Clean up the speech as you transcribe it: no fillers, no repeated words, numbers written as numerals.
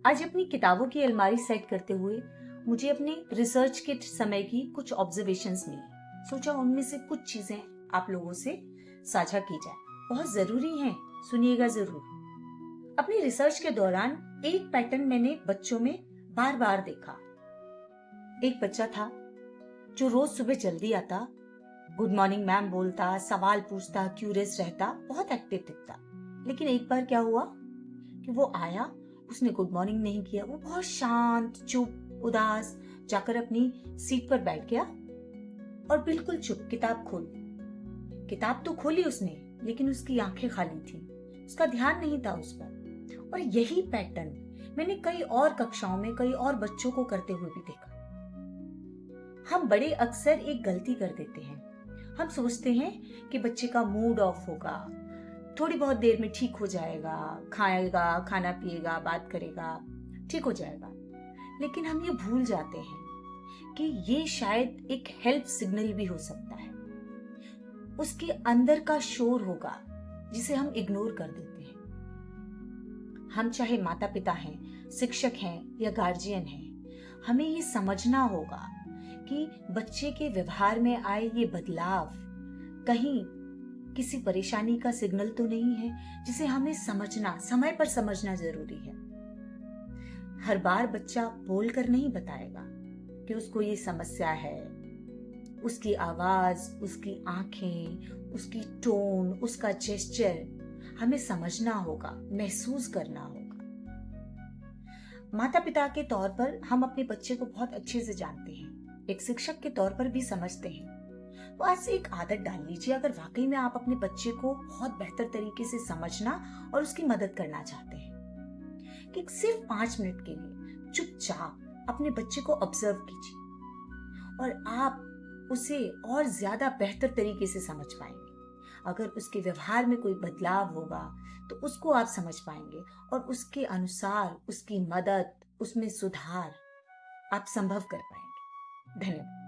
आज अपनी किताबों की अलमारी सेट करते हुए मुझे अपने रिसर्च के समय की कुछ ऑब्जर्वेशंस मिली। सोचा उनमें से कुछ चीजें आप लोगों से साझा की जाए, बहुत जरूरी हैं, सुनिएगा जरूर। अपनी रिसर्च के दौरान एक पैटर्न मैंने बच्चों में बार बार देखा। एक बच्चा था जो रोज सुबह जल्दी आता, गुड मॉर्निंग मैम बोलता, सवाल पूछता, क्यूरियस रहता, बहुत एक्टिव दिखता। लेकिन एक बार क्या हुआ कि वो आया, उसने गुड मॉर्निंग नहीं किया, वो बहुत शांत, चुप, उदास जाकर अपनी सीट पर बैठ गया और बिल्कुल चुप किताब खोली। किताब तो खोली उसने, लेकिन उसकी आंखें खाली थी, उसका ध्यान नहीं था उस पर। और यही पैटर्न मैंने कई और कक्षाओं में कई और बच्चों को करते हुए भी देखा। हम बड़े अक्सर एक गलती कर देते हैं। हम सोचते हैं कि बच्चे का मूड ऑफ होगा, थोड़ी बहुत देर में ठीक हो जाएगा, खाएगा, खाना पिएगा, बात करेगा, ठीक हो जाएगा। लेकिन हम ये भूल जाते हैं कि ये शायद एक हेल्प सिग्नल भी हो सकता है। उसके अंदर का शोर होगा जिसे हम इग्नोर कर देते हैं। हम चाहे माता पिता हैं, शिक्षक हैं या गार्जियन हैं, हमें ये समझना होगा कि बच्चे के व्यवहार में आए ये बदलाव कहीं किसी परेशानी का सिग्नल तो नहीं है, जिसे हमें समझना, समय पर समझना जरूरी है। हर बार बच्चा बोलकर नहीं बताएगा कि उसको ये समस्या है। उसकी आवाज, उसकी आंखें, उसकी टोन, उसका जेस्चर हमें समझना होगा, महसूस करना होगा। माता पिता के तौर पर हम अपने बच्चे को बहुत अच्छे से जानते हैं, एक शिक्षक के तौर पर भी समझते हैं। तो आज से एक आदत डाल लीजिए, अगर वाकई में आप अपने बच्चे को बहुत बेहतर तरीके से समझना और उसकी मदद करना चाहते हैं, कि सिर्फ 5 मिनट के लिए चुपचाप अपने बच्चे को ऑब्जर्व कीजिए और आप उसे और ज्यादा बेहतर तरीके से समझ पाएंगे। अगर उसके व्यवहार में कोई बदलाव होगा तो उसको आप समझ पाएंगे और उसके अनुसार उसकी मदद, उसमें सुधार आप संभव कर पाएंगे। धन्यवाद।